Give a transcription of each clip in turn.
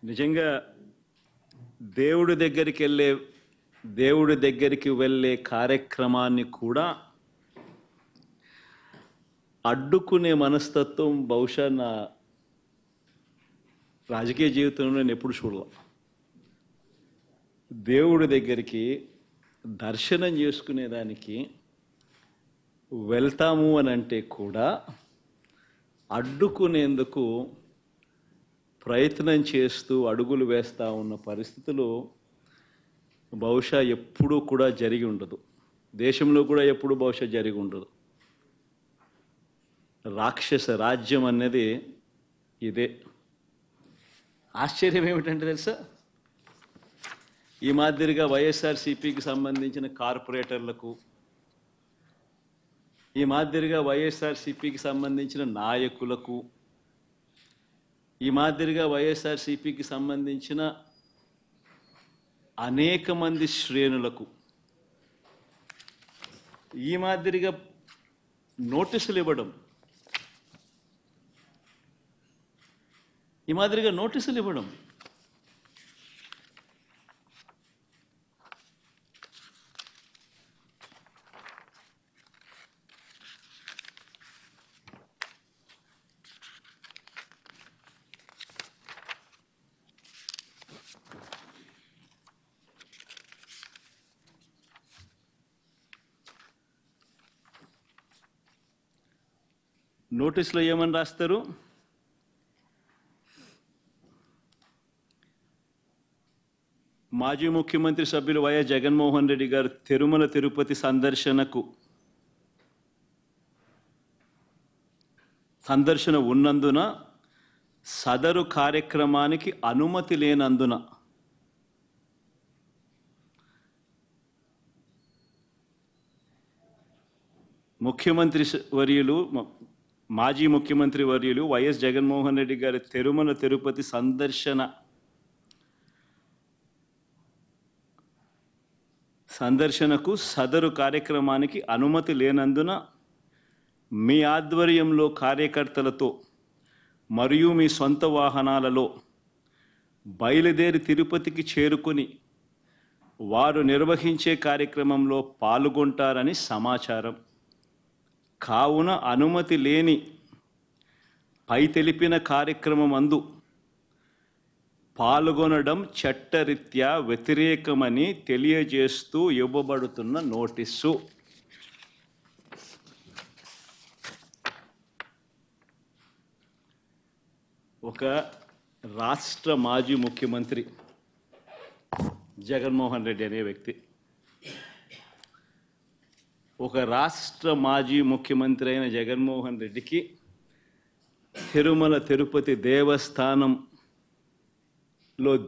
నిజంగా దేవుడి దగ్గరికి వెళ్ళే కార్యక్రమాన్ని కూడా అడ్డుకునే మనస్తత్వం బహుశా నా రాజకీయ జీవితంలో నేను ఎప్పుడు చూడలే. దేవుడి దగ్గరికి దర్శనం చేసుకునేదానికి వెళ్తాము అని అంటే కూడా అడ్డుకునేందుకు ప్రయత్నం చేస్తూ అడుగులు వేస్తూ ఉన్న పరిస్థితులు బహుశా ఎప్పుడూ కూడా జరిగి ఉండదు. దేశంలో కూడా ఎప్పుడు బహుశా జరిగి ఉండదు. రాక్షస రాజ్యం అనేది ఇదే. ఆశ్చర్యం ఏమిటంటే తెలుసా, ఈ మాదిరిగా వైఎస్ఆర్సీపీకి సంబంధించిన కార్పొరేటర్లకు, ఈ మాదిరిగా వైఎస్ఆర్సీపీకి సంబంధించిన నాయకులకు, ఈ మాదిరిగా వైఎస్ఆర్సీపీకి సంబంధించిన అనేక మంది శ్రేణులకు ఈ మాదిరిగా నోటీసులు ఇవ్వడం, నోటీసులో ఏమని రాస్తారు? మాజీ ముఖ్యమంత్రి సభ్యులు వైఎస్ జగన్మోహన్ రెడ్డి గారు తిరుమల తిరుపతి సందర్శన ఉన్నందున సదరు కార్యక్రమానికి అనుమతి లేనందున మాజీ ముఖ్యమంత్రి వర్యులు వైఎస్ జగన్మోహన్ రెడ్డి గారి తిరుమల తిరుపతి సందర్శనకు సదరు కార్యక్రమానికి అనుమతి లేనందున మీ ఆధ్వర్యంలో కార్యకర్తలతో మరియు మీ సొంత వాహనాలలో బయలుదేరి తిరుపతికి చేరుకొని వారు నిర్వహించే కార్యక్రమంలో పాల్గొంటారని సమాచారం. కావున అనుమతి లేని పై తెలిపిన కార్యక్రమమందు పాల్గొనడం చట్టరీత్యా వ్యతిరేకమని తెలియజేస్తూ ఇవ్వబడుతున్న నోటీసు. ఒక రాష్ట్ర మాజీ ముఖ్యమంత్రి జగన్మోహన్ రెడ్డి అనే వ్యక్తి, ఒక రాష్ట్ర మాజీ ముఖ్యమంత్రి అయిన జగన్మోహన్ రెడ్డికి తిరుమల తిరుపతి దేవస్థానంలో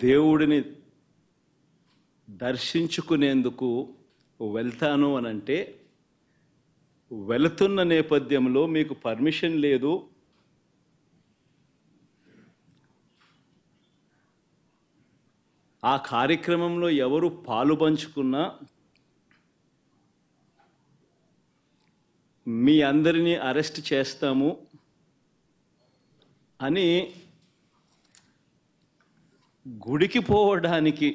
దేవుడిని దర్శించుకునేందుకు వెళ్తాను అనంటే, వెళుతున్న నేపథ్యంలో మీకు పర్మిషన్ లేదు, ఆ కార్యక్రమంలో ఎవరు పాలుపంచుకున్నా మీ అందరినీ అరెస్ట్ చేస్తాము అని గుడికి పోవడానికి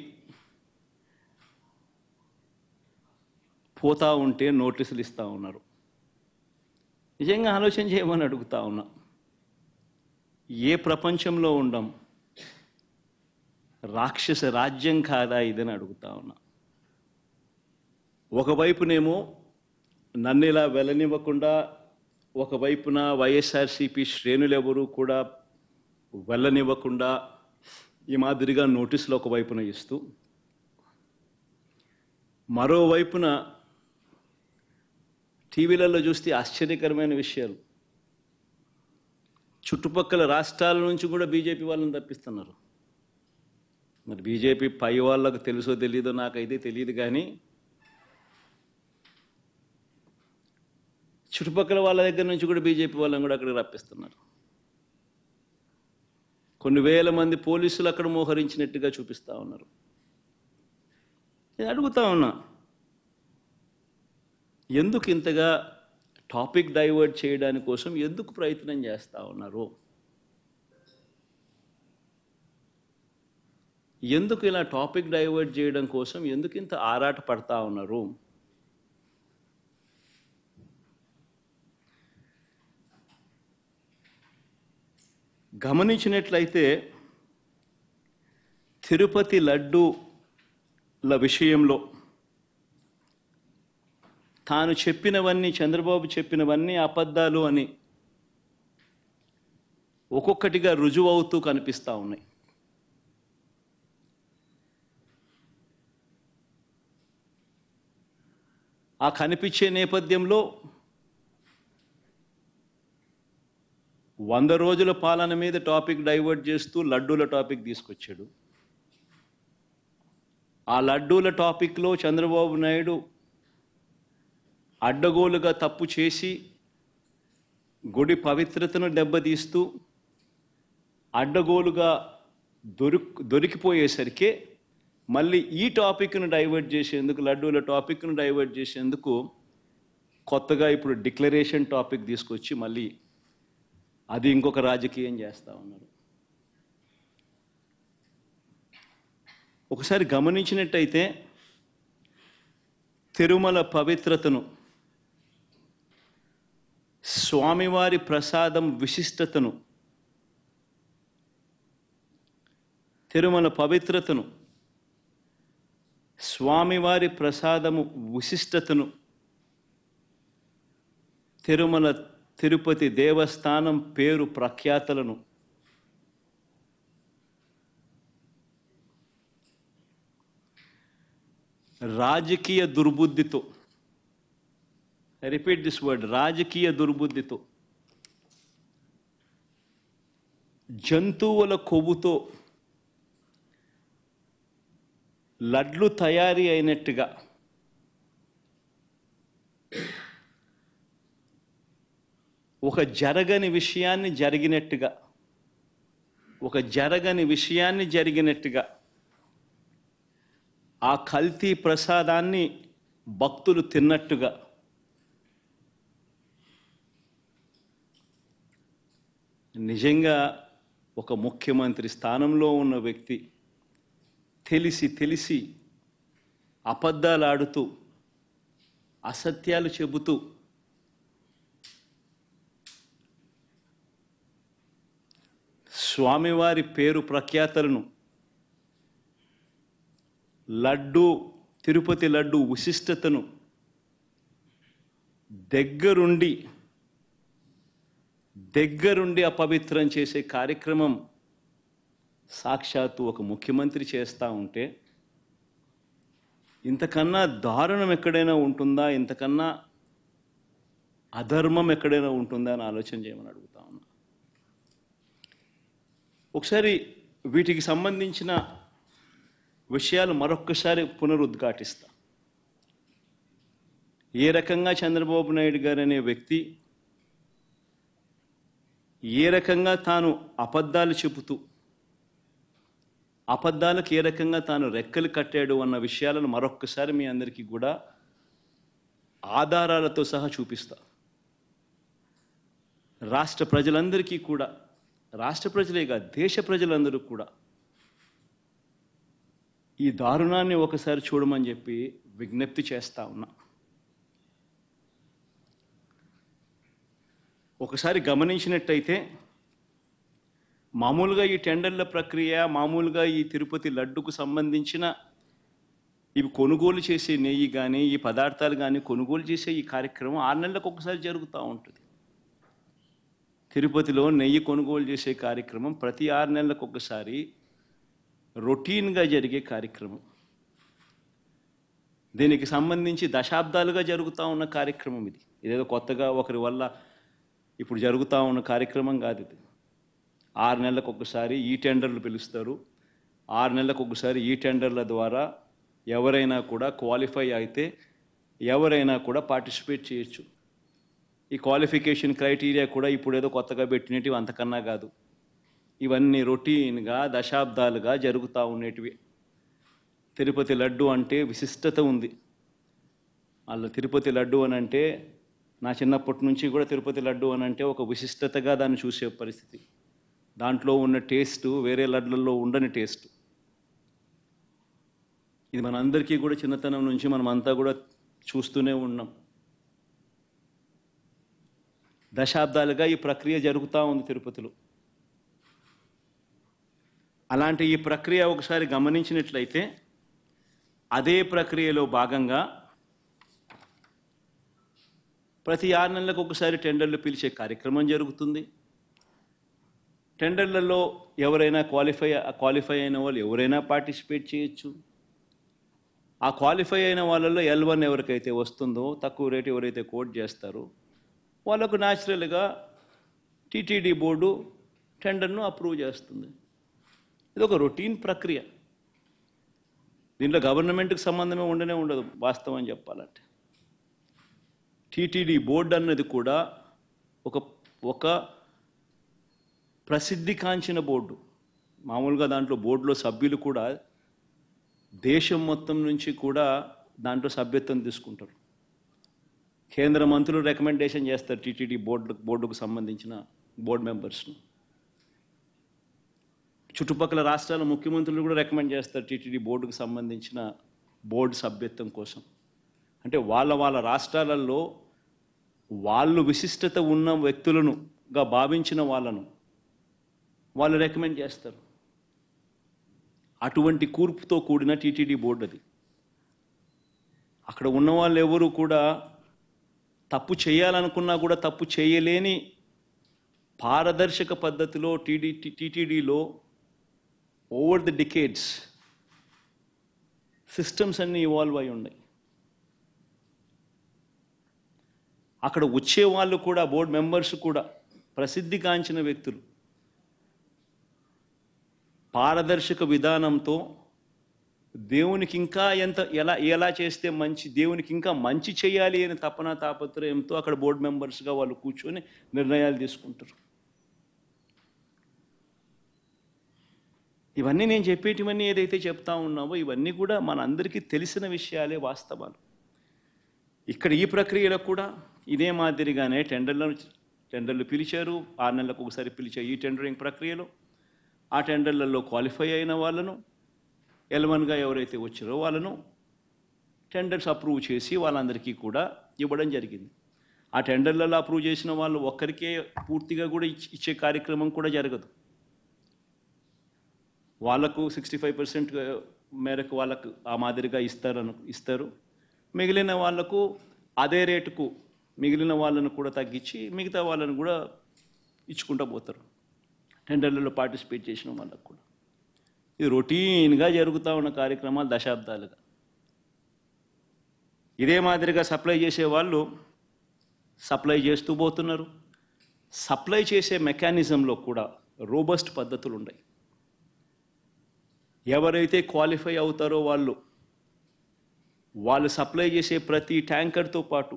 పోతా ఉంటే నోటీసులు ఇస్తూ ఉన్నారు. నిజంగా ఆలోచన చేయమని అడుగుతా ఉన్నా. ఏ ప్రపంచంలో ఉండం? రాక్షస రాజ్యం కాదా ఇదని అడుగుతా ఉన్నా. ఒకవైపునేమో నన్ను ఇలా వెళ్ళనివ్వకుండా, ఒకవైపున వైఎస్ఆర్సీపీ శ్రేణులు ఎవరు కూడా వెళ్ళనివ్వకుండా ఈ మాదిరిగా నోటీసులు ఒకవైపున ఇస్తూ, మరోవైపున టీవీలలో చూస్తే ఆశ్చర్యకరమైన విషయాలు, చుట్టుపక్కల రాష్ట్రాల నుంచి కూడా బీజేపీ వాళ్ళని తప్పిస్తున్నారు. మరి బీజేపీ పై వాళ్ళకు తెలుసో తెలీదో నాకైతే తెలియదు, కానీ చుట్టుపక్కల వాళ్ళ దగ్గర నుంచి కూడా బీజేపీ వాళ్ళని కూడా అక్కడికి రప్పిస్తున్నారు. కొన్ని వేల మంది పోలీసులు అక్కడ మోహరించినట్టుగా చూపిస్తూ ఉన్నారు. నేను అడుగుతా ఉన్నా, ఎందుకు ఇంతగా టాపిక్ డైవర్ట్ చేయడానికి కోసం ఎందుకు ప్రయత్నం చేస్తూ ఉన్నారు? ఎందుకు ఇలా టాపిక్ డైవర్ట్ చేయడం కోసం ఎందుకు ఇంత ఆరాట పడతా ఉన్నారు? గమనించినట్లయితే తిరుపతి లడ్డూల విషయంలో తాను చెప్పినవన్నీ, చంద్రబాబు చెప్పినవన్నీ అబద్ధాలు అని ఒక్కొక్కటిగా రుజువు అవుతూ కనిపిస్తూ ఉన్నాయి. ఆ కనిపించే నేపథ్యంలో 100 రోజుల పాలన మీద టాపిక్ డైవర్ట్ చేస్తూ లడ్డూల టాపిక్ తీసుకొచ్చాడు. ఆ లడ్డూల టాపిక్లో చంద్రబాబు నాయుడు అడ్డగోలుగా తప్పు చేసి గుడి పవిత్రతను దెబ్బతీస్తూ అడ్డగోలుగా దొరికిపోయేసరికి మళ్ళీ ఈ టాపిక్ను డైవర్ట్ చేసేందుకు, లడ్డూల టాపిక్ను డైవర్ట్ చేసేందుకు కొత్తగా ఇప్పుడు డిక్లరేషన్ టాపిక్ తీసుకొచ్చి మళ్ళీ అది ఇంకొక రాజకీయం చేస్తూ ఉన్నారు. ఒకసారి గమనించినట్టయితే తిరుమల పవిత్రతను, స్వామివారి ప్రసాదం విశిష్టతను, తిరుమల పవిత్రతను, స్వామివారి ప్రసాదము విశిష్టతను, తిరుపతి దేవస్థానం పేరు ప్రఖ్యాతలను రాజకీయ దుర్బుద్ధితో, ఐ రిపీట్ దిస్ వర్డ్, రాజకీయ దుర్బుద్ధితో, జంతువుల కొవ్వుతో లడ్లు తయారీ అయినట్టుగా ఒక జరగని విషయాన్ని జరిగినట్టుగా ఆ కల్తీ ప్రసాదాన్ని భక్తులు తిన్నట్టుగా నిజంగా ఒక ముఖ్యమంత్రి స్థానంలో ఉన్న వ్యక్తి తెలిసి అబద్ధాలు ఆడుతూ, అసత్యాలు చెబుతూ స్వామివారి పేరు ప్రఖ్యాతలను, తిరుపతి లడ్డు విశిష్టతను దగ్గరుండి అపవిత్రం చేసే కార్యక్రమం సాక్షాత్తు ఒక ముఖ్యమంత్రి చేస్తూ ఉంటే ఇంతకన్నా దారుణం ఎక్కడైనా ఉంటుందా, ఇంతకన్నా అధర్మం ఎక్కడైనా ఉంటుందా అని ఆలోచన చేయమని అడుగుతా ఉన్నా. ఒకసారి వీటికి సంబంధించిన విషయాలు మరొక్కసారి పునరుద్ఘాటిస్తా. ఏ రకంగా చంద్రబాబు నాయుడు గారు అనే వ్యక్తి ఏ రకంగా తాను అబద్ధాలు చెబుతూ అబద్ధాలకు ఏ రకంగా తాను రెక్కలు కట్టాడు అన్న విషయాలను మరొక్కసారి మీ అందరికీ కూడా ఆధారాలతో సహా చూపిస్తా. రాష్ట్ర ప్రజలందరికీ కూడా, రాష్ట్ర ప్రజలే కాదు దేశ ప్రజలందరూ కూడా ఈ దారుణాన్ని ఒకసారి చూడమని చెప్పి విజ్ఞప్తి చేస్తా ఉన్నా. ఒకసారి గమనించినట్టయితే మామూలుగా ఈ టెండర్ల ప్రక్రియ, మామూలుగా ఈ తిరుపతి లడ్డుకు సంబంధించిన ఇవి కొనుగోలు చేసే నెయ్యి కానీ, ఈ పదార్థాలు కానీ కొనుగోలు చేసే ఈ కార్యక్రమం 6 నెలలకు ఒకసారి జరుగుతూ ఉంటుంది. తిరుపతిలో నెయ్యి కొనుగోలు చేసే కార్యక్రమం ప్రతి 6 నెలలకు ఒకసారి రొటీన్గా జరిగే కార్యక్రమం. దీనికి సంబంధించి దశాబ్దాలుగా జరుగుతూ ఉన్న కార్యక్రమం ఇది. ఇదేదో కొత్తగా ఒకరి వల్ల ఇప్పుడు జరుగుతూ ఉన్న కార్యక్రమం కాదు ఇది. 6 నెలలకు ఒకసారి ఈ టెండర్లు పిలుస్తారు. 6 నెలలకు ఒకసారి ఈ టెండర్ల ద్వారా ఎవరైనా కూడా క్వాలిఫై అయితే ఎవరైనా కూడా పార్టిసిపేట్ చేయొచ్చు. ఈ క్వాలిఫికేషన్ క్రైటీరియా కూడా ఇప్పుడు ఏదో కొత్తగా పెట్టినవి అంతకన్నా కాదు. ఇవన్నీ రొటీన్గా దశాబ్దాలుగా జరుగుతూ ఉండేటివి. తిరుపతి లడ్డు అంటే విశిష్టత ఉంది. అలా తిరుపతి లడ్డు అని అంటే నా చిన్నప్పటి నుంచి కూడా తిరుపతి లడ్డు అని అంటే ఒక విశిష్టతగా దాన్ని చూసే పరిస్థితి. దాంట్లో ఉన్న టేస్టు వేరే లడ్లలో ఉండని టేస్ట్. ఇది మనందరికీ కూడా చిన్నతనం నుంచి మనమంతా కూడా చూస్తూనే ఉన్నాం. దశాబ్దాలుగా ఈ ప్రక్రియ జరుగుతూ ఉంది తిరుపతిలో. అలాంటి ఈ ప్రక్రియ ఒకసారి గమనించినట్లయితే అదే ప్రక్రియలో భాగంగా ప్రతి 6 నెలలకు ఒకసారి టెండర్లు పిలిచే కార్యక్రమం జరుగుతుంది. టెండర్లలో ఎవరైనా క్వాలిఫై అయిన వాళ్ళు ఎవరైనా పార్టిసిపేట్ చేయొచ్చు. ఆ క్వాలిఫై అయిన వాళ్ళల్లో L1 ఎవరికైతే వస్తుందో, తక్కువ రేటు ఎవరైతే కోట్ చేస్తారో వాళ్ళకు న్యాచురల్గా టీటీడీ బోర్డు టెండర్ను అప్రూవ్ చేస్తుంది. ఇది ఒక రొటీన్ ప్రక్రియ. దీంట్లో గవర్నమెంట్కి సంబంధమే ఉండదు వాస్తవం చెప్పాలంటే. టీటీడీ బోర్డు అన్నది కూడా ఒక ప్రసిద్ధికాంచిన బోర్డు. మామూలుగా దాంట్లో బోర్డులో సభ్యులు కూడా దేశం మొత్తం నుంచి కూడా దాంట్లో సభ్యత్వం తీసుకుంటారు. కేంద్ర మంత్రులు రికమెండేషన్ చేస్తారు టీటీడీ బోర్డుకు సంబంధించిన బోర్డు మెంబర్స్ను. చుట్టుపక్కల రాష్ట్రాల ముఖ్యమంత్రులు కూడా రికమెండ్ చేస్తారు టీటీడీ బోర్డుకు సంబంధించిన బోర్డు సభ్యత్వం కోసం. అంటే వాళ్ళ రాష్ట్రాలలో వాళ్ళు విశిష్టత ఉన్న వ్యక్తులనుగా భావించిన వాళ్ళను వాళ్ళు రికమెండ్ చేస్తారు. అటువంటి కూర్పుతో కూడిన టీటీడీ బోర్డు అది. అక్కడ ఉన్న వాళ్ళు ఎవరు కూడా తప్పు చేయాలనుకున్నా కూడా తప్పు చేయలేని పారదర్శక పద్ధతిలో టీటీడీలో ఓవర్ ది డికేడ్స్ సిస్టమ్స్ అన్నీ ఇవాల్వ్ అయి ఉన్నాయి. అక్కడ వచ్చే వాళ్ళు కూడా బోర్డు మెంబర్స్ కూడా ప్రసిద్ధిగాంచిన వ్యక్తులు. పారదర్శక విధానంతో దేవునికి ఇంకా ఎలా చేస్తే మంచి, దేవునికి ఇంకా మంచి చేయాలి అని తాపత్రయంతో అక్కడ బోర్డు మెంబర్స్గా వాళ్ళు కూర్చొని నిర్ణయాలు తీసుకుంటారు. ఇవన్నీ నేను చెప్పేటివన్నీ ఏదైతే చెప్తా ఉన్నామో ఇవన్నీ కూడా మనందరికీ తెలిసిన విషయాలే, వాస్తవాలు. ఇక్కడ ఈ ప్రక్రియలో కూడా ఇదే మాదిరిగానే టెండర్లు పిలిచారు. 6 నెలలకు ఒకసారి పిలిచే ఈ టెండరింగ్ ప్రక్రియలో ఆ టెండర్లలో క్వాలిఫై అయిన వాళ్ళను, L1గా ఎవరైతే వచ్చారో వాళ్ళను టెండర్స్ అప్రూవ్ చేసి వాళ్ళందరికీ కూడా ఇవ్వడం జరిగింది. ఆ టెండర్లలో అప్రూవ్ చేసిన వాళ్ళు ఒక్కరికే పూర్తిగా కూడా ఇచ్చే కార్యక్రమం కూడా జరగదు. వాళ్ళకు 65% మేరకు వాళ్ళకు ఆ మాదిరిగా ఇస్తారు. మిగిలిన వాళ్లకు అదే రేటుకు మిగిలిన వాళ్ళను కూడా తగ్గించి మిగతా వాళ్ళను కూడా ఇచ్చుకుంటూ పోతారు టెండర్లలో పార్టిసిపేట్ చేసిన వాళ్ళకు కూడా. ఇది రొటీన్గా జరుగుతూ ఉన్న కార్యక్రమాలు దశాబ్దాలుగా. ఇదే మాదిరిగా సప్లై చేసే వాళ్ళు సప్లై చేస్తూ పోతున్నారు. సప్లై చేసే మెకానిజంలో కూడా రోబస్ట్ పద్ధతులు ఉన్నాయి. ఎవరైతే క్వాలిఫై అవుతారో వాళ్ళు సప్లై చేసే ప్రతి ట్యాంకర్తో పాటు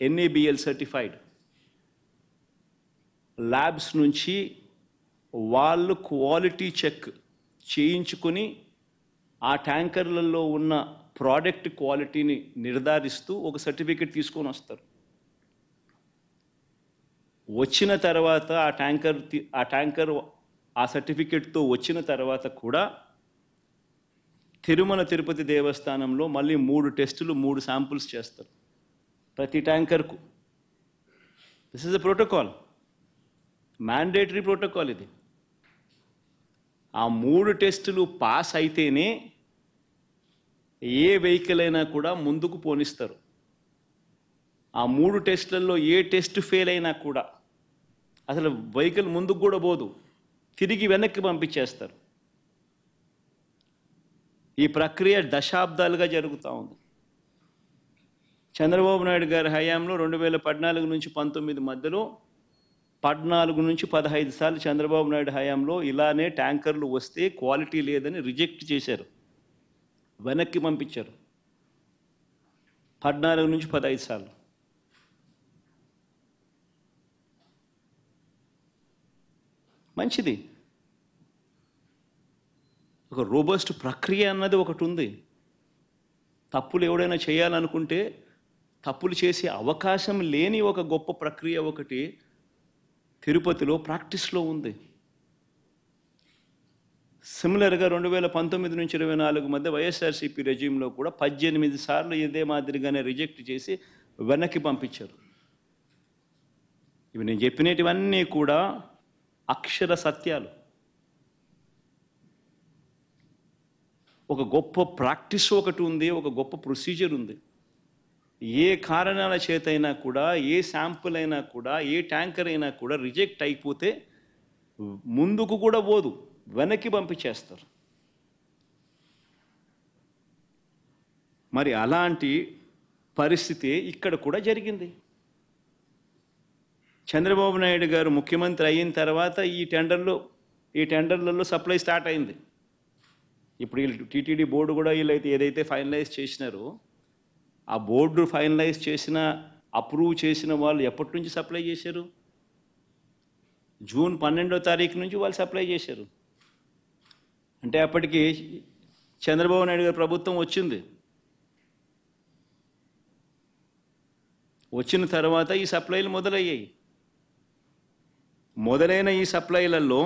NABL సర్టిఫైడ్ ల్యాబ్స్ నుంచి వాళ్ళు క్వాలిటీ చెక్ చేయించుకొని ఆ ట్యాంకర్లలో ఉన్న ప్రోడక్ట్ క్వాలిటీని నిర్ధారిస్తూ ఒక సర్టిఫికెట్ తీసుకొని వస్తారు. వచ్చిన తర్వాత ఆ ట్యాంకర్ ఆ సర్టిఫికెట్తో వచ్చిన తర్వాత కూడా తిరుమల తిరుపతి దేవస్థానంలో మళ్ళీ 3 టెస్టులు 3 శాంపుల్స్ చేస్తారు ప్రతి ట్యాంకర్కు. This is a protocol, mandatory protocol ఇది. ఆ 3 టెస్టులు పాస్ అయితేనే ఏ వెహికల్ అయినా కూడా ముందుకు పోనిస్తారు. ఆ 3 టెస్టులలో ఏ టెస్ట్ ఫెయిల్ అయినా కూడా అసలు వెహికల్ ముందుకు కూడా పోదు, తిరిగి వెనక్కి పంపించేస్తారు. ఈ ప్రక్రియ దశాబ్దాలుగా జరుగుతూ ఉంది. చంద్రబాబు నాయుడు గారి హయాంలో 2014 నుంచి 19 మధ్యలో 14 నుంచి 15 సార్లు చంద్రబాబు నాయుడు హయాంలో ఇలానే ట్యాంకర్లు వస్తే క్వాలిటీ లేదని రిజెక్ట్ చేశారు, వెనక్కి పంపించారు. 14 నుంచి 15 సార్లు. మంచిది. ఒక రోబస్ట్ ప్రక్రియ అన్నది ఒకటి ఉంది. తప్పులు ఎవడైనా చేయాలనుకుంటే తప్పులు చేసే అవకాశం లేని ఒక గొప్ప ప్రక్రియ ఒకటి తిరుపతిలో ప్రాక్టీస్లో ఉంది. సిమిలర్గా 2019 నుంచి 24 మధ్య వైఎస్ఆర్సీపీ రెజ్యూమ్లో కూడా 18 సార్లు ఇదే మాదిరిగానే రిజెక్ట్ చేసి వెనక్కి పంపించారు. ఇవి నేను చెప్పినటివన్నీ కూడా అక్షర సత్యాలు. ఒక గొప్ప ప్రాక్టీస్ ఒకటి ఉంది, ఒక గొప్ప ప్రొసీజర్ ఉంది. ఏ కారణాల చేతైనా కూడా, ఏ శాంపుల్ అయినా కూడా, ఏ ట్యాంకర్ అయినా కూడా రిజెక్ట్ అయిపోతే ముందుకు కూడా పోదు, వెనక్కి పంపించేస్తారు. మరి అలాంటి పరిస్థితి ఇక్కడ కూడా జరిగింది. చంద్రబాబు నాయుడు గారు ముఖ్యమంత్రి అయిన తర్వాత ఈ టెండర్లలో సప్లై స్టార్ట్ అయింది. ఇప్పుడు వీళ్ళు టీటీడీ బోర్డు కూడా వీళ్ళైతే ఏదైతే ఫైనలైజ్ చేసినారో ఆ బోర్డు ఫైనలైజ్ చేసిన, అప్రూవ్ చేసిన వాళ్ళు ఎప్పటి నుంచి సప్లై చేశారు? జూన్ 12వ తారీఖు నుంచి వాళ్ళు సప్లై చేశారు. అంటే అప్పటికి చంద్రబాబు నాయుడు గారి ప్రభుత్వం వచ్చింది. వచ్చిన తర్వాత ఈ సప్లైలు మొదలయ్యాయి. మొదలైన ఈ సప్లైలలో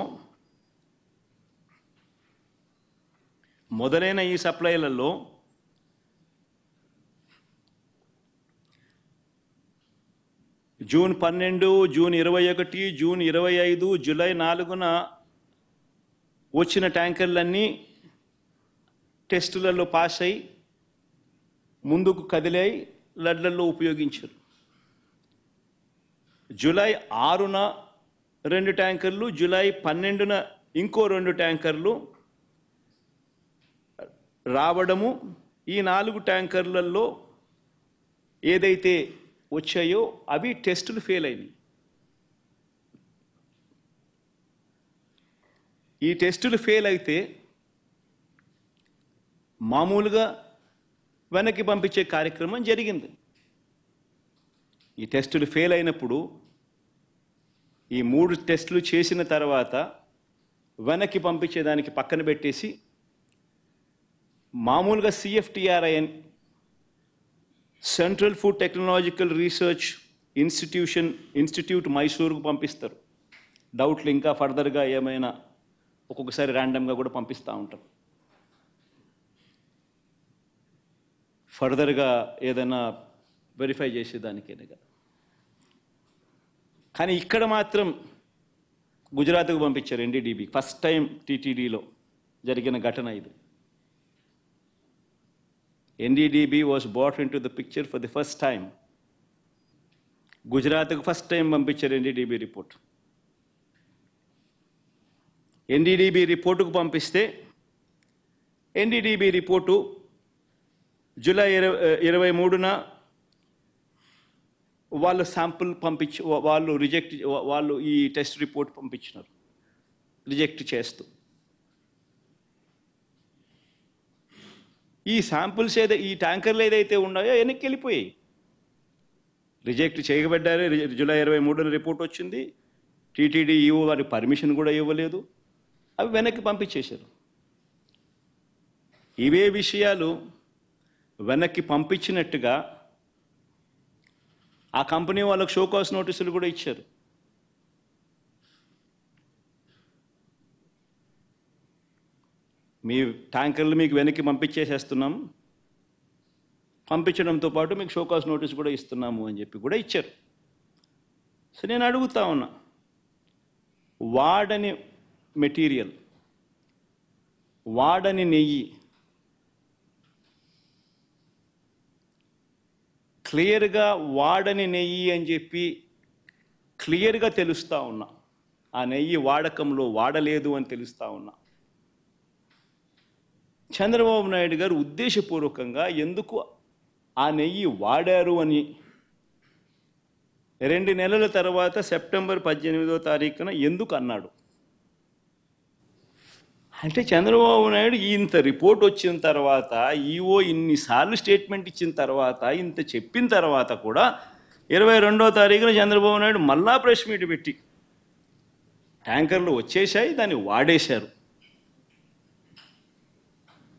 జూన్ 12, జూన్ 21, జూన్ 25, జూలై 4న వచ్చిన ట్యాంకర్లన్నీ టెస్టులలో పాస్ అయి ముందుకు కదిలాయి, లడ్లలో ఉపయోగించారు. జూలై 6న 2 ట్యాంకర్లు, జూలై 12న ఇంకో 2 ట్యాంకర్లు రావడము, ఈ 4 ట్యాంకర్లలో ఏదైతే వచ్చాయో అవి టెస్టులు ఫెయిల్ అయినాయి. ఈ టెస్టులు ఫెయిల్ అయితే మామూలుగా వెనక్కి పంపించే కార్యక్రమం జరిగింది. ఈ టెస్టులు ఫెయిల్ అయినప్పుడు ఈ 3 టెస్టులు చేసిన తర్వాత వెనక్కి పంపించేదానికి పక్కన పెట్టేసి మామూలుగా CFTRIN, central food technological research institute మైసూరుకు పంపిస్తారు. డౌట్లు ఇంకా ఫర్దర్గా ఏమైనా ఒక్కొక్కసారి ర్యాండమ్గా కూడా పంపిస్తూ ఉంటారు. ఫర్దర్గా ఏదైనా వెరిఫై చేసేదానికేనే కదా. కానీ ఇక్కడ మాత్రం గుజరాత్కు పంపించారు NDDB. ఫస్ట్ టైం TTDలో జరిగిన ఘటన ఇది. NDDB was brought into the picture for the first time. గుజరాత్కు ఫస్ట్ టైం పంపించారు NDDB రిపోర్ట్. NDDB రిపోర్టుకు పంపిస్తే NDDB రిపోర్టు జూలై 23న వాళ్ళు శాంపుల్ వాళ్ళు ఈ టెస్ట్ రిపోర్ట్ పంపించినారు రిజెక్ట్ చేస్తూ. ఈ శాంపుల్స్ ఈ ట్యాంకర్లు ఏదైతే ఉన్నాయో వెనక్కి వెళ్ళిపోయాయి. రిజెక్ట్ చేయబడ్డారు. జూలై 23న రిపోర్ట్ వచ్చింది. TTD EO వారికి పర్మిషన్ కూడా ఇవ్వలేదు. అవి వెనక్కి పంపించేశారు. ఇవే విషయాలు వెనక్కి పంపించినట్టుగా ఆ కంపెనీ వాళ్ళకు షోకాస్ నోటీసులు కూడా ఇచ్చారు. మీ ట్యాంకర్లు మీకు వెనక్కి పంపించేసేస్తున్నాం, పంపించడంతో పాటు మీకు షోకాస్ నోటీస్ కూడా ఇస్తున్నాము అని చెప్పి కూడా ఇచ్చారు. సో నేను అడుగుతా ఉన్నా, వాడని మెటీరియల్, వాడని నెయ్యి క్లియర్గా వాడని నెయ్యి అని చెప్పి క్లియర్గా తెలుస్తూ ఉన్నా, ఆ నెయ్యి వాడకంలో వాడలేదు అని తెలుస్తూ ఉన్నా. చంద్రబాబు నాయుడు గారు ఉద్దేశపూర్వకంగా ఎందుకు ఆ నెయ్యి వాడారు అని 2 నెలల తర్వాత సెప్టెంబర్ 18వ తారీఖున ఎందుకు అన్నాడు అంటే, చంద్రబాబు నాయుడు ఇంత రిపోర్ట్ వచ్చిన తర్వాత, ఈఓ ఇన్నిసార్లు స్టేట్మెంట్ ఇచ్చిన తర్వాత, ఇంత చెప్పిన తర్వాత కూడా 22వ తారీఖున చంద్రబాబు నాయుడు మళ్ళా ప్రెస్ మీట్ పెట్టి ట్యాంకర్లు వచ్చేసాయి, దాన్ని వాడేశారు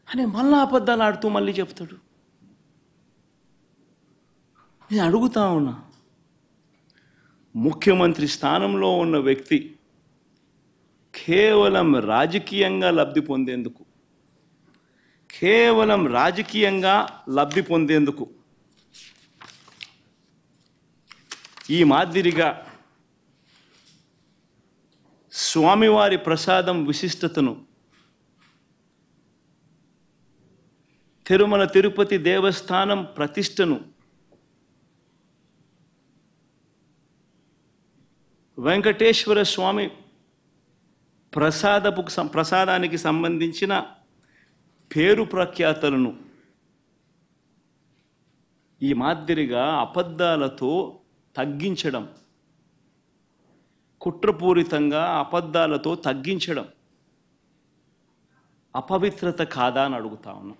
అని మళ్ళా అబద్ధాలు ఆడుతూ మళ్ళీ చెప్తాడు. నేను అడుగుతా ఉన్నా, ముఖ్యమంత్రి స్థానంలో ఉన్న వ్యక్తి కేవలం రాజకీయంగా లబ్ధి పొందేందుకు, కేవలం రాజకీయంగా లబ్ధి పొందేందుకు ఈ మాదిరిగా స్వామివారి ప్రసాదం విశిష్టతను, తిరుమల తిరుపతి దేవస్థానం ప్రతిష్టను, వెంకటేశ్వర స్వామి ప్రసాదానికి సంబంధించిన పేరు ప్రఖ్యాతలను ఈ మాదిరిగా అబద్ధాలతో తగ్గించడం, కుట్రపూరితంగా అబద్ధాలతో తగ్గించడం అపవిత్రత కాదా అని అడుగుతా ఉన్నా.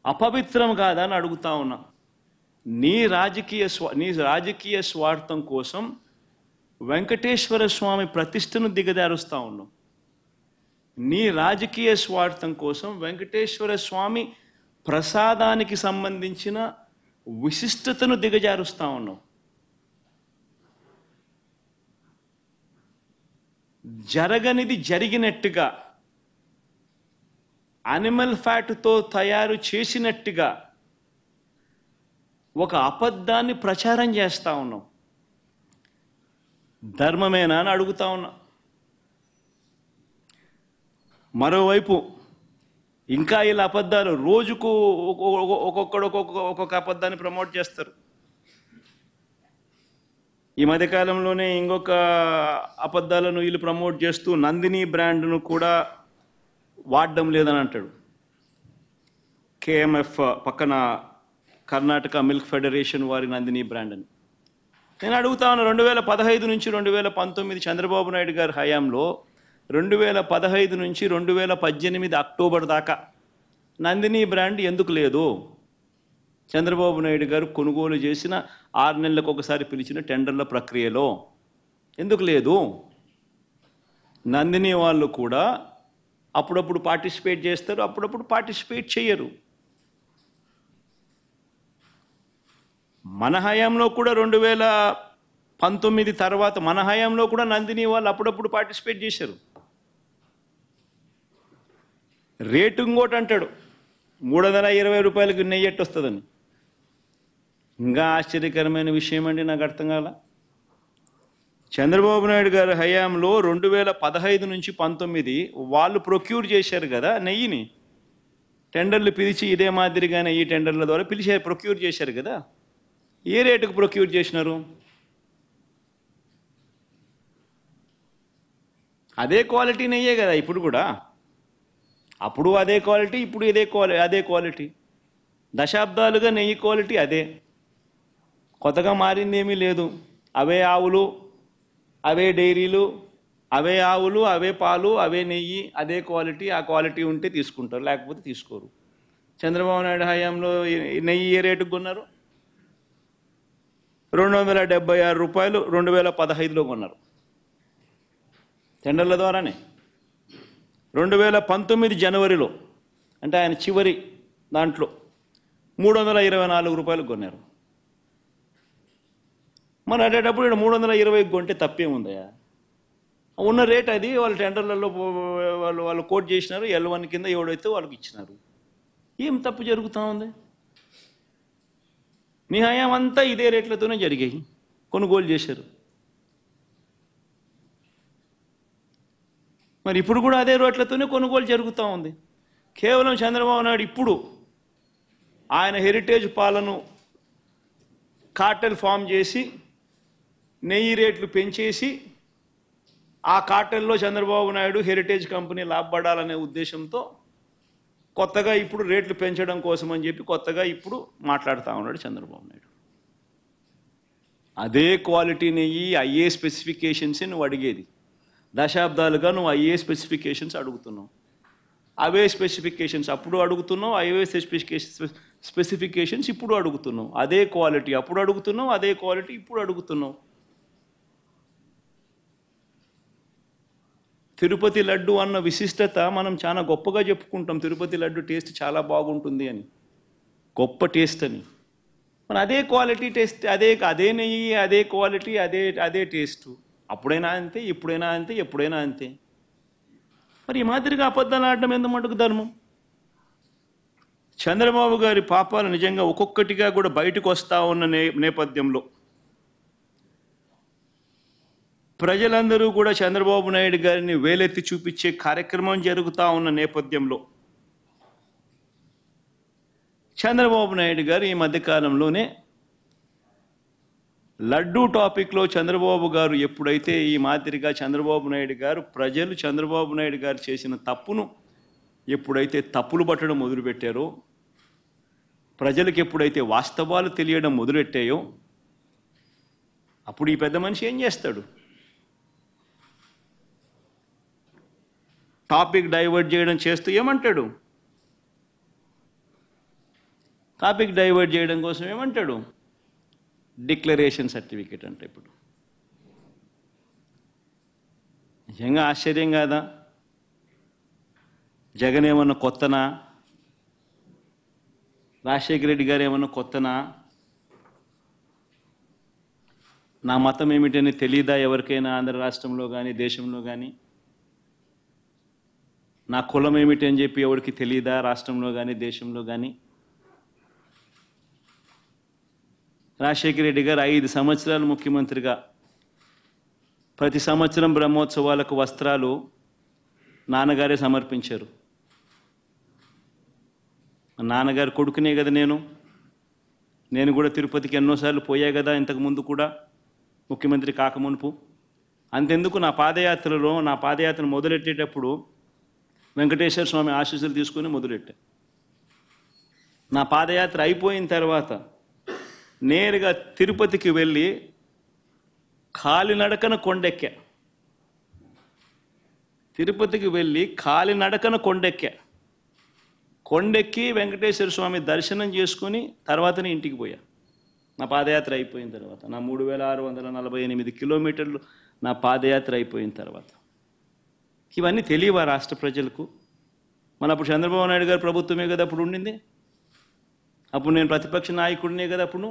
అపవిత్రం కాదా అని అడుగుతా ఉన్నా. నీ రాజకీయ స్వార్థం కోసం వెంకటేశ్వర స్వామి ప్రతిష్టను దిగజారుస్తా ఉన్నావు. నీ రాజకీయ స్వార్థం కోసం వెంకటేశ్వర స్వామి ప్రసాదానికి సంబంధించిన విశిష్టతను దిగజారుస్తా ఉన్నావు. జరగనిది జరిగినట్టుగా, అనిమల్ ఫ్యాట్తో తయారు చేసినట్టుగా ఒక అబద్ధాన్ని ప్రచారం చేస్తా ఉన్నావు. ధర్మమేనా అని అడుగుతా ఉన్నా. మరోవైపు ఇంకా ఇలా అబద్ధాలు రోజుకు ఒక్కొక్కడు ఒక్కొక్క అబద్ధాన్ని ప్రమోట్ చేస్తారు. ఈ మధ్యకాలంలోనే ఇంకొక అబద్ధాలను వీళ్ళు ప్రమోట్ చేస్తూ నందిని బ్రాండ్ను కూడా వాడడం లేదని అంటాడు. కేఎంఎఫ్ పక్కన కర్ణాటక మిల్క్ ఫెడరేషన్ వారి నందిని బ్రాండ్ అని. నేను అడుగుతా ఉన్నా, 2015 నుంచి 2019 చంద్రబాబు నాయుడు గారి హయాంలో 2015 నుంచి 2018 అక్టోబర్ దాకా నందిని బ్రాండ్ ఎందుకు లేదు? చంద్రబాబు నాయుడు గారు కొనుగోలు చేసిన 6 నెలలకు ఒకసారి పిలిచిన టెండర్ల ప్రక్రియలో ఎందుకు లేదు? నందిని వాళ్ళు కూడా అప్పుడప్పుడు పార్టిసిపేట్ చేస్తారు, అప్పుడప్పుడు పార్టిసిపేట్ చేయరు. మన హయాంలో కూడా 2019 తర్వాత మన హయాంలో కూడా నందిని వాళ్ళు అప్పుడప్పుడు పార్టిసిపేట్ చేశారు. రేటు ఇంకోటి అంటాడు, 320 రూపాయలకి నెయ్యి ఎట్టు వస్తుందని. ఇంకా ఆశ్చర్యకరమైన విషయం అండి, నాకు అర్థం కాల. చంద్రబాబు నాయుడు గారి హయాంలో 2015 నుంచి 19 వాళ్ళు ప్రొక్యూర్ చేశారు కదా నెయ్యిని. టెండర్లు పిలిచి ఇదే మాదిరిగానే ఈ టెండర్ల ద్వారా ప్రొక్యూర్ చేశారు కదా. ఏ రేటుకు ప్రొక్యూర్ చేసినారు? అదే క్వాలిటీ నెయ్యే కదా ఇప్పుడు కూడా. అప్పుడు అదే క్వాలిటీ, ఇప్పుడు అదే క్వాలిటీ. దశాబ్దాలుగా నెయ్యి క్వాలిటీ అదే, కొత్తగా మారింది ఏమీ లేదు. అవే ఆవులు, అవే డైరీలు, అవే ఆవులు, అవే పాలు, అవే నెయ్యి, అదే క్వాలిటీ. ఆ క్వాలిటీ ఉంటే తీసుకుంటారు, లేకపోతే తీసుకోరు. చంద్రబాబు నాయుడు హయాంలో నెయ్యి ఏ రేటుకు కొన్నారు? 276 రూపాయలు 2015లో కొన్నారు టెండర్ల ద్వారానే. 2019 జనవరిలో, అంటే ఆయన చివరి దాంట్లో 324 రూపాయలు కొన్నారు. మరి అటేటప్పుడు ఇక్కడ 320 కొంటే తప్పేముందయా? ఉన్న రేట్ అది. వాళ్ళ టెండర్లలో వాళ్ళు కోట్ చేసినారు, L1 కింద ఎవడైతే వాళ్ళకి ఇచ్చినారు. ఏం తప్పు జరుగుతూ ఉంది? మీ హయాం అంతా ఇదే రేట్లతోనే జరిగాయి, కొనుగోలు చేశారు. మరి ఇప్పుడు కూడా అదే రేట్లతోనే కొనుగోలు జరుగుతూ ఉంది. కేవలం చంద్రబాబు నాయుడు ఇప్పుడు ఆయన హెరిటేజ్ పాలను కార్టెల్ ఫామ్ చేసి నెయ్యి రేట్లు పెంచేసి ఆ కార్టెల్లో చంద్రబాబు నాయుడు హెరిటేజ్ కంపెనీ లాభపడాలనే ఉద్దేశంతో కొత్తగా ఇప్పుడు రేట్లు పెంచడం కోసం అని చెప్పి కొత్తగా ఇప్పుడు మాట్లాడుతూ ఉన్నాడు చంద్రబాబు నాయుడు. అదే క్వాలిటీ నెయ్యి, అయ్యే స్పెసిఫికేషన్స్ నువ్వు అడిగేది. దశాబ్దాలుగా నువ్వు అయ్యే స్పెసిఫికేషన్స్ అడుగుతున్నావు. అవే స్పెసిఫికేషన్స్ అప్పుడు అడుగుతున్నావు, అవే స్పెసిఫికేషన్స్ ఇప్పుడు అడుగుతున్నావు. అదే క్వాలిటీ అప్పుడు అడుగుతున్నావు, అదే క్వాలిటీ ఇప్పుడు అడుగుతున్నావు. తిరుపతి లడ్డు అన్న విశిష్టత మనం చాలా గొప్పగా చెప్పుకుంటాం. తిరుపతి లడ్డు టేస్ట్ చాలా బాగుంటుంది అని, గొప్ప టేస్ట్ అని. మన అదే క్వాలిటీ టేస్ట్, అదే నెయ్యి, అదే క్వాలిటీ, అదే టేస్టు అప్పుడైనా అంతే, ఇప్పుడైనా అంతే, ఎప్పుడైనా అంతే. మరి ఈ మాదిరిగా అబద్ధాలు ఆడడం ఎందుకు ధర్మం? చంద్రబాబు గారి పాపాలు నిజంగా ఒక్కొక్కటిగా కూడా బయటకు వస్తూ ఉన్న నేపథ్యంలో ప్రజలందరూ కూడా చంద్రబాబు నాయుడు గారిని వేలెత్తి చూపించే కార్యక్రమం జరుగుతూ ఉన్న నేపథ్యంలో చంద్రబాబు నాయుడు గారు ఈ మధ్యకాలంలోనే లడ్డూ టాపిక్లో చంద్రబాబు గారు ఎప్పుడైతే ఈ మాదిరిగా చంద్రబాబు నాయుడు గారు ప్రజలు చంద్రబాబు నాయుడు గారు చేసిన తప్పును ఎప్పుడైతే తప్పులు పట్టడం మొదలుపెట్టారో, ప్రజలకు ఎప్పుడైతే వాస్తవాలు తెలియడం మొదలెట్టాయో, అప్పుడు ఈ పెద్ద మనిషి ఏం చేస్తాడు? టాపిక్ డైవర్ట్ చేయడం చేస్తూ ఏమంటాడు? టాపిక్ డైవర్ట్ చేయడం కోసం ఏమంటాడు? డిక్లరేషన్ సర్టిఫికేట్ అంటే ఇప్పుడు నిజంగా ఆశ్చర్యం కాదా? జగన్ ఏమన్నా కొత్తనా? రాజశేఖర రెడ్డి గారు ఏమన్నా కొత్తనా? నా మతం ఏమిటని తెలీదా ఎవరికైనా ఆంధ్ర రాష్ట్రంలో కానీ దేశంలో కానీ? నా కులం ఏమిటి అని చెప్పి ఎవరికి తెలీదా రాష్ట్రంలో కానీ దేశంలో కానీ? రాజశేఖర రెడ్డి గారు 5 సంవత్సరాలు ముఖ్యమంత్రిగా ప్రతి సంవత్సరం బ్రహ్మోత్సవాలకు వస్త్రాలు నాన్నగారే సమర్పించారు. నాన్నగారు కొడుకునే కదా నేను కూడా తిరుపతికి ఎన్నోసార్లు పోయా కదా ఇంతకుముందు కూడా ముఖ్యమంత్రి కాకమునుపు. అంతెందుకు నా పాదయాత్ర మొదలెట్టేటప్పుడు వెంకటేశ్వర స్వామి ఆశీస్సులు తీసుకుని మొదలెట్టా. నా పాదయాత్ర అయిపోయిన తర్వాత నేరుగా తిరుపతికి వెళ్ళి కాలినడకన కొండెక్కా. తిరుపతికి వెళ్ళి కాలినడకన కొండెక్కి వెంకటేశ్వర స్వామి దర్శనం చేసుకుని తర్వాతనే ఇంటికి పోయా. నా పాదయాత్ర అయిపోయిన తర్వాత, నా 3648 కిలోమీటర్లు నా పాదయాత్ర అయిపోయిన తర్వాత. ఇవన్నీ తెలియవా రాష్ట్ర ప్రజలకు? మన అప్పుడు చంద్రబాబు నాయుడు గారు ప్రభుత్వమే కదా అప్పుడు ఉండింది. అప్పుడు నేను ప్రతిపక్ష నాయకుడినే కదా అప్పుడు.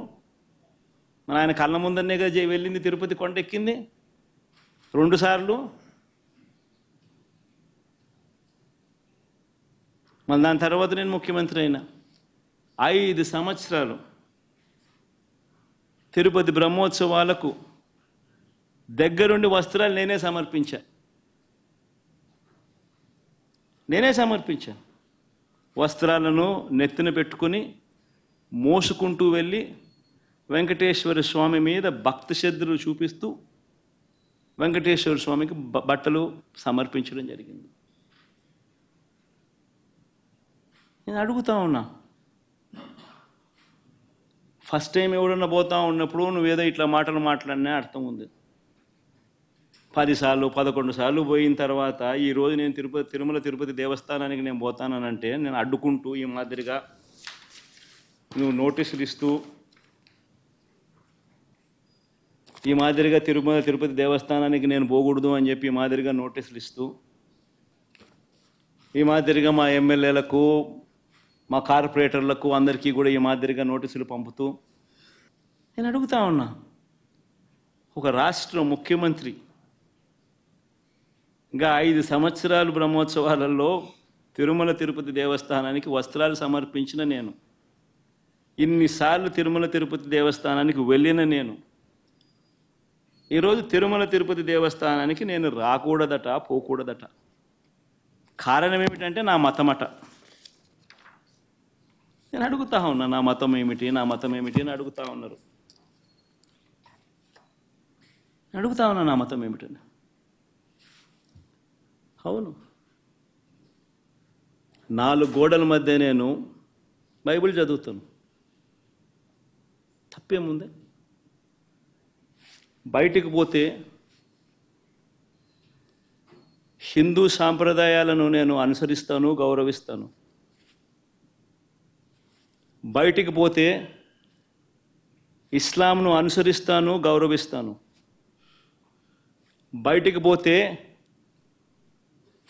మన ఆయన కళ్ళ ముందరనే కదా వెళ్ళింది, తిరుపతి కొండెక్కింది 2 సార్లు. మళ్ళీ దాని తర్వాత నేను ముఖ్యమంత్రి అయినా 5 సంవత్సరాలు తిరుపతి బ్రహ్మోత్సవాలకు దగ్గరుండి వస్త్రాలు నేనే సమర్పించాను. వస్త్రాలను నెత్తిన పెట్టుకుని మోసుకుంటూ వెళ్ళి వెంకటేశ్వర స్వామి మీద భక్తి శ్రద్ధలు చూపిస్తూ వెంకటేశ్వర స్వామికి బట్టలు సమర్పించడం జరిగింది. నేను అడుగుతా ఉన్నా, ఫస్ట్ టైం ఎవడన్నా పోతా ఉన్నప్పుడు నువ్వేదో ఇట్లా మాటలు మాట్లాడినా అర్థం ఉంది. 10 సార్లు 11 సార్లు పోయిన తర్వాత ఈరోజు నేను తిరుమల తిరుపతి దేవస్థానానికి నేను పోతానంటే నేను అడ్డుకుంటూ ఈ మాదిరిగా నువ్వు నోటీసులు ఇస్తూ ఈ మాదిరిగా తిరుమల తిరుపతి దేవస్థానానికి నేను పోకూడదు అని చెప్పి ఈ మాదిరిగా నోటీసులు ఇస్తూ ఈ మాదిరిగా మా ఎమ్మెల్యేలకు మా కార్పొరేటర్లకు అందరికీ కూడా ఈ మాదిరిగా నోటీసులు పంపుతూ నేను అడుగుతా ఉన్నా, ఒక రాష్ట్ర ముఖ్యమంత్రి ఇంకా 5 సంవత్సరాలు బ్రహ్మోత్సవాలలో తిరుమల తిరుపతి దేవస్థానానికి వస్త్రాలు సమర్పించిన నేను, ఇన్నిసార్లు తిరుమల తిరుపతి దేవస్థానానికి వెళ్ళిన నేను, ఈరోజు తిరుమల తిరుపతి దేవస్థానానికి నేను రాకూడదట, పోకూడదట. కారణం ఏమిటంటే నా మతమట. నేను అడుగుతా ఉన్నా, నా మతం ఏమిటి అని అడుగుతా ఉన్నారు. అడుగుతా ఉన్నా నా మతం ఏమిటని. అవును, 4 గోడల మధ్య నేను బైబిల్ చదువుతాను, తప్పేముంది? బయటికి పోతే హిందూ సాంప్రదాయాలను నేను అనుసరిస్తాను, గౌరవిస్తాను. బయటికి పోతే ఇస్లాంను అనుసరిస్తాను, గౌరవిస్తాను. బయటికి పోతే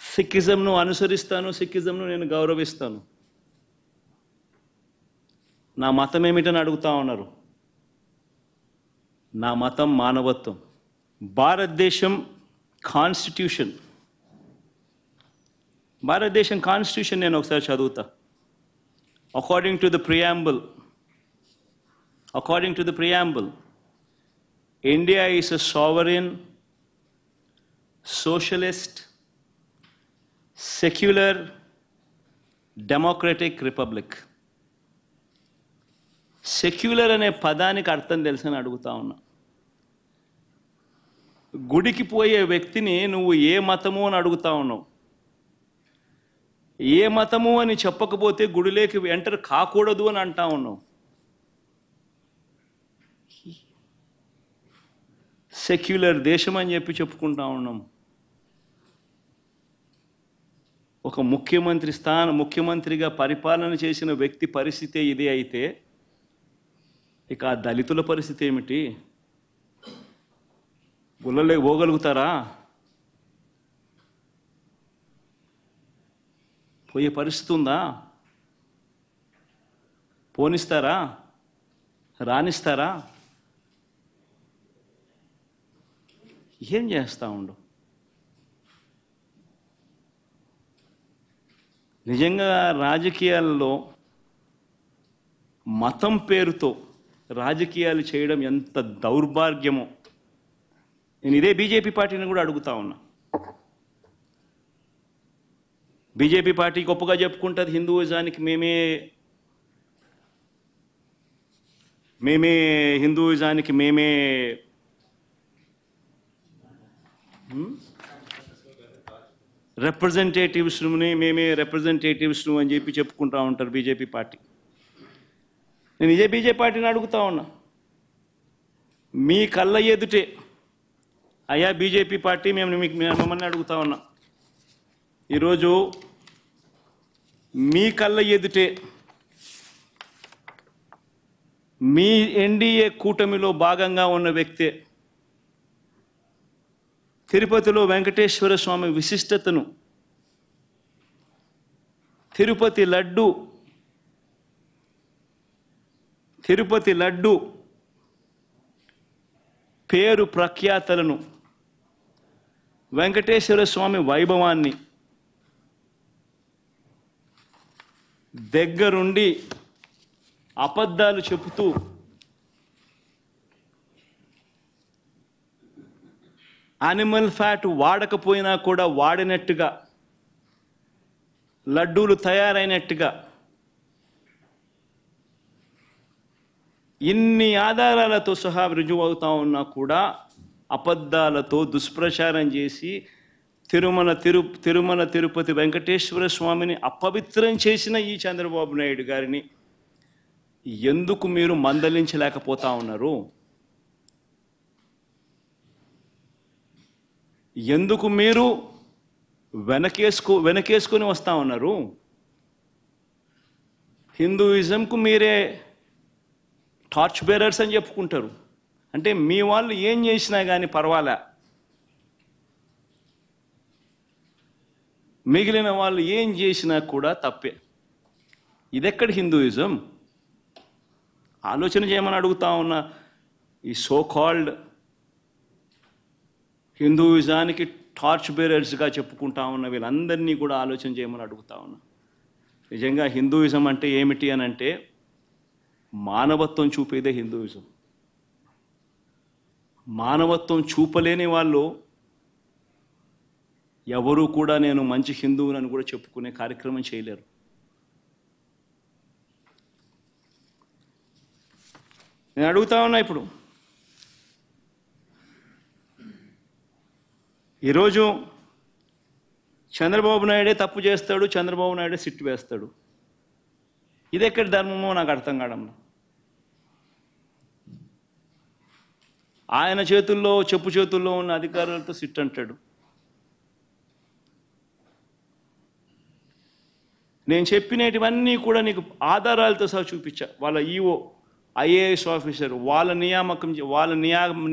సిక్కిజంను అనుసరిస్తాను, సిక్కిజంను నేను గౌరవిస్తాను. నా మతం ఏమిటని అడుగుతా ఉన్నారు. నా మతం మానవత్వం, భారతదేశం కాన్స్టిట్యూషన్ నేను ఒకసారి చదువుతా. According to the preamble, India is a sovereign, socialist, secular, democratic republic. Secular అనే పదానికి అర్థం తెలుసని అడుగుతా ఉన్నా. గుడికి పోయే వ్యక్తిని నువ్వు ఏ మతము అని అడుగుతా ఉన్నావు. ఏ మతము అని చెప్పకపోతే గుడిలోకి ఎంటర్ కాకూడదు అని అంటా ఉన్నావు. సెక్యులర్ దేశం అని చెప్పి చెప్పుకుంటా ఉన్నాం. ఒక ముఖ్యమంత్రిగా పరిపాలన చేసిన వ్యక్తి పరిస్థితి ఇదే అయితే ఇక ఆ దళితుల పరిస్థితి ఏమిటి? గుళ్ళలో పోగలుగుతారా? పోయే పరిస్థితి ఉందా? పోనిస్తారా? రానిస్తారా? ఏం చేస్తా ఉండు? నిజంగా రాజకీయాల్లో మతం పేరుతో రాజకీయాలు చేయడం ఎంత దౌర్భాగ్యమో నేను ఇదే బీజేపీ పార్టీని కూడా అడుగుతా ఉన్నా. బీజేపీ పార్టీ గొప్పగా చెప్పుకుంటుంది హిందూయిజానికి మేమే రిప్రజెంటేటివ్స్ను అని చెప్పి చెప్పుకుంటా ఉంటారు బీజేపీ పార్టీ. నేను ఇదే బీజేపీ పార్టీని అడుగుతా ఉన్నా, మీ కళ్ళ ఎదుటే అయ్యా బీజేపీ పార్టీ మిమ్మల్ని అడుగుతా ఉన్నా, ఈరోజు మీ కళ్ళ ఎదుటే మీ ఎన్డీఏ కూటమిలో భాగంగా ఉన్న వ్యక్తే తిరుపతిలో వెంకటేశ్వర స్వామి విశిష్టతను, తిరుపతి లడ్డు పేరు ప్రఖ్యాతలను, వెంకటేశ్వర స్వామి వైభవాన్ని దగ్గరుండి అబద్ధాలు చెబుతూ యానిమల్ ఫ్యాట్ వాడకపోయినా కూడా వాడినట్టుగా, లడ్డూలు తయారైనట్టుగా ఇన్ని ఆధారాలతో సహా రుజువు అవుతా ఉన్నా కూడా అబద్ధాలతో దుష్ప్రచారం చేసి తిరుమల తిరుపతి వెంకటేశ్వర స్వామిని అపవిత్రం చేసిన ఈ చంద్రబాబు నాయుడు గారిని ఎందుకు మీరు మందలించలేకపోతా ఉన్నారు? ఎందుకు మీరు వెనకేసుకొని వస్తూ ఉన్నారు? హిందూయిజంకు మీరే టార్చ్ బేరర్స్ అని చెప్పుకుంటారు. అంటే మీ వాళ్ళు ఏం చేసినా కానీ పర్వాలే, మిగిలిన వాళ్ళు ఏం చేసినా కూడా తప్పే. ఇదెక్కడ హిందూయిజం? ఆలోచన చేయమని అడుగుతా ఉన్న ఈ సో కాల్డ్ హిందూయిజానికి టార్చ్ బేరర్స్గా చెప్పుకుంటా ఉన్న వీళ్ళందరినీ కూడా ఆలోచన చేయమని అడుగుతా ఉన్నా. నిజంగా హిందూయిజం అంటే ఏమిటి అని అంటే మానవత్వం చూపేదే హిందూయిజం. మానవత్వం చూపలేని వాళ్ళు ఎవరు కూడా నేను మంచి హిందువునని కూడా చెప్పుకునే కార్యక్రమం చేయలేరు. నేను అడుగుతా ఉన్నా, ఇప్పుడు ఈరోజు చంద్రబాబు నాయుడే తప్పు చేస్తాడు, చంద్రబాబు నాయుడే సిట్టు వేస్తాడు. ఇది ఎక్కడి ధర్మమో నాకు అర్థం కావడం. ఆయన చెప్పు చేతుల్లో ఉన్న అధికారులతో సిట్ అంటాడు. నేను చెప్పినటువన్నీ కూడా నీకు ఆధారాలతో సహా చూపించా. వాళ్ళ ఈఓ ఐఏఎస్ ఆఫీసర్ వాళ్ళ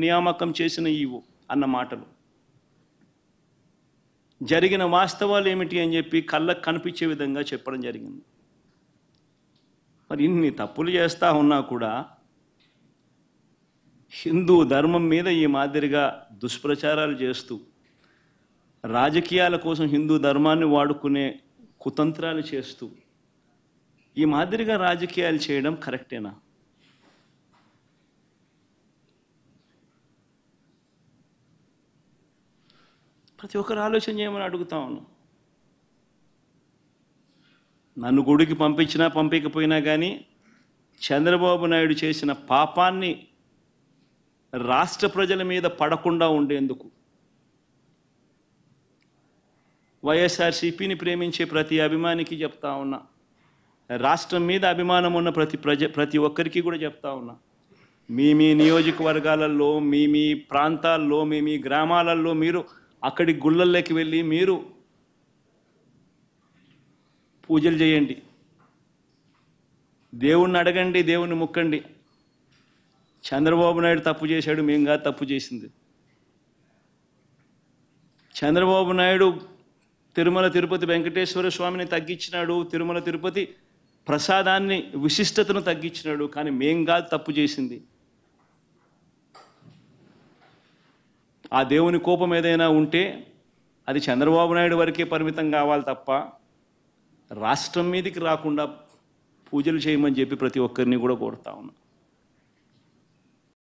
నియామకం చేసిన ఈఓ అన్న మాటలు, జరిగిన వాస్తవాలు ఏమిటి అని చెప్పి కళ్ళకు కనిపించే విధంగా చెప్పడం జరిగింది. మరి ఇన్ని తప్పులు చేస్తూ ఉన్నా కూడా హిందూ ధర్మం మీద ఈ మాదిరిగా దుష్ప్రచారాలు చేస్తూ రాజకీయాల కోసం హిందూ ధర్మాన్ని వాడుకునే కుతంత్రాలు చేస్తూ ఈ మాదిరిగా రాజకీయాలు చేయడం కరెక్టేనా? ప్రతి ఒక్కరు ఆలోచన చేయమని అడుగుతా ఉన్నాను. నన్ను గుడికి పంపించినా పంపించకపోయినా కానీ చంద్రబాబు నాయుడు చేసిన పాపాన్ని రాష్ట్ర ప్రజల మీద పడకుండా ఉండేందుకు వైఎస్ఆర్సీపీని ప్రేమించే ప్రతి అభిమానికి చెప్తా ఉన్నా, రాష్ట్రం మీద అభిమానం ఉన్న ప్రతి ఒక్కరికి కూడా చెప్తా ఉన్నా, మీ నియోజకవర్గాలలో మీ ప్రాంతాల్లో మీ గ్రామాలలో మీరు అక్కడి గుళ్ళల్లోకి వెళ్ళి మీరు పూజలు చేయండి, దేవుణ్ణి అడగండి, దేవుణ్ణి ముక్కండి. చంద్రబాబు నాయుడు తప్పు చేశాడు, మేము కాదు తప్పు చేసింది. చంద్రబాబు నాయుడు తిరుమల తిరుపతి వెంకటేశ్వర స్వామిని తగ్గించినాడు, తిరుమల తిరుపతి ప్రసాదాన్ని విశిష్టతను తగ్గించినాడు, కానీ మేం కాదు తప్పు చేసింది. ఆ దేవుని కోపం ఏదైనా ఉంటే అది చంద్రబాబు నాయుడు వరకే పరిమితం కావాలి తప్ప రాష్ట్రం మీదకి రాకుండా పూజలు చేయమని చెప్పి ప్రతి ఒక్కరిని కూడా కోరుతా ఉన్నా.